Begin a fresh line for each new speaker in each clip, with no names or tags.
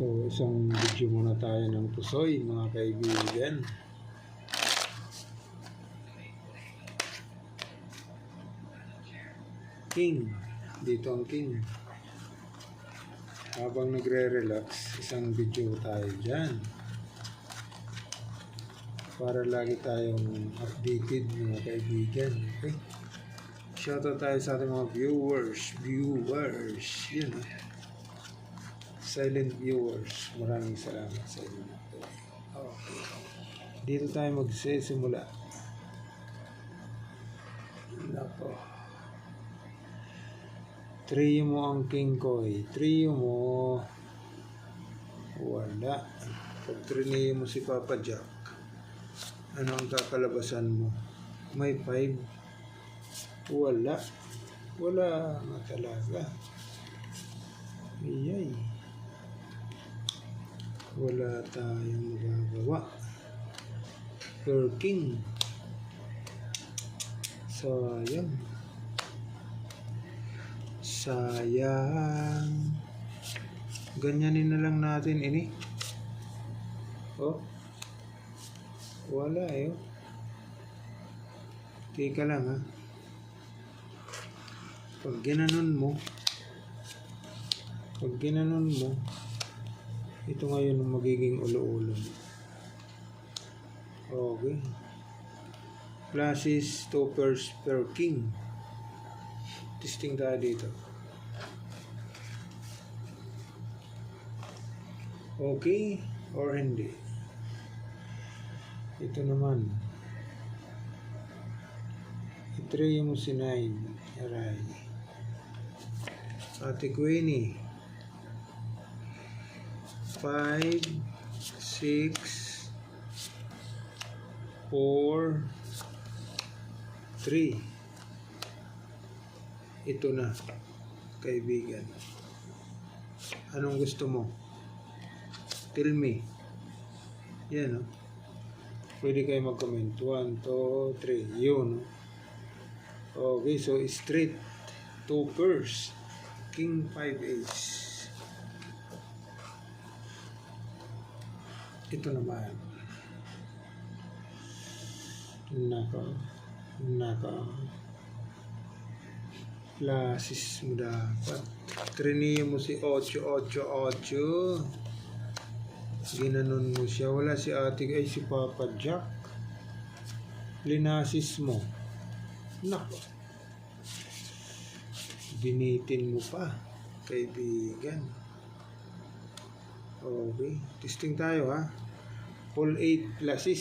So, isang video muna tayo ng pusoy, mga kaibigan. King. Dito ang king. Habang nagre-relax, isang video tayo dyan. Para lagi tayong updated, mga kaibigan. Okay? Shoutout tayo sa ating mga viewers. Yun. Silent viewers. Maraming salamat sa inyo. Okay. Dito tayo magsisimula. Nako. Trio mo ang king ko eh. Trio mo. Wala. Pag trineo mo si Papa Jack, ano ang kakalabasan mo? May 5. Wala. Wala nga talaga. Iyay. Wala tayong magagawa. Per king. Sayang. Sayang. Ganyanin na lang natin ini. Oh. Wala eh. Tika lang ha. Pag ginanon mo, ito ngayon ang magiging ulo-ulo. Okay. Classes 2 pairs per king. Testing tayo dito. Okay or hindi? Ito naman. I-try mo si 9. Aray. Ate Queenie. 5, 6, 4, 3. Ito na, kaibigan. Anong gusto mo? Tell me. Yan, no? Pwede kayo mag-comment. 1, 2, 3. Yun. Okay, so straight. 2 pairs. King 5 ace. Ito naman. Naka. Classes mo dapat. Trineo mo si 8. Ginanon mo siya. Wala si ate ay si Papa Jack. Linasis mo. Nako. Binitin mo pa, kaibigan. Okay. Testing tayo ha. Full 8 classes.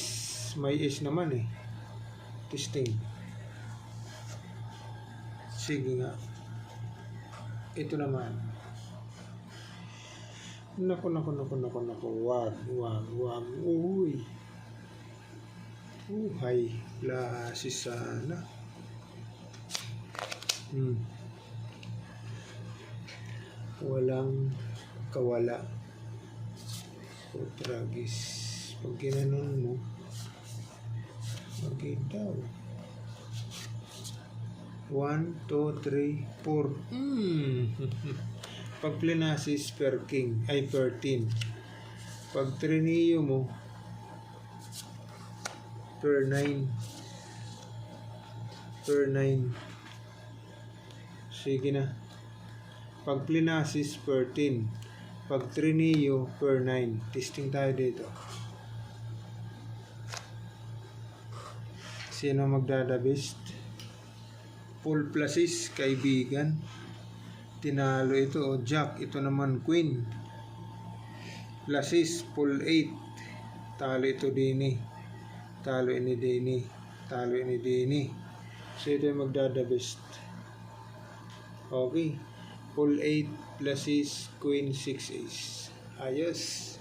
May ace naman eh. Testing. Sige nga. Ito naman. Nako. Wag. Uy. Uhay. Classes sana. Walang kawala. O tragis. Pag ginanon mo, magitaw. 1, 2, 3, 4. Pag plinasis per king, ay per 10. Pag trineo mo, per 9. Sige na. Pag plinasis per 10. Pag trineo per 9. Testing tayo dito. Sino magdadabist? Full pluses, kaibigan. Tinalo ito. O Jack. Ito naman Queen. Pluses, full 8. Talo ito dini. Talo ini dini. So ito yung magdadabist. Okay. Full 8 pluses, Queen 6 ace. Ayos.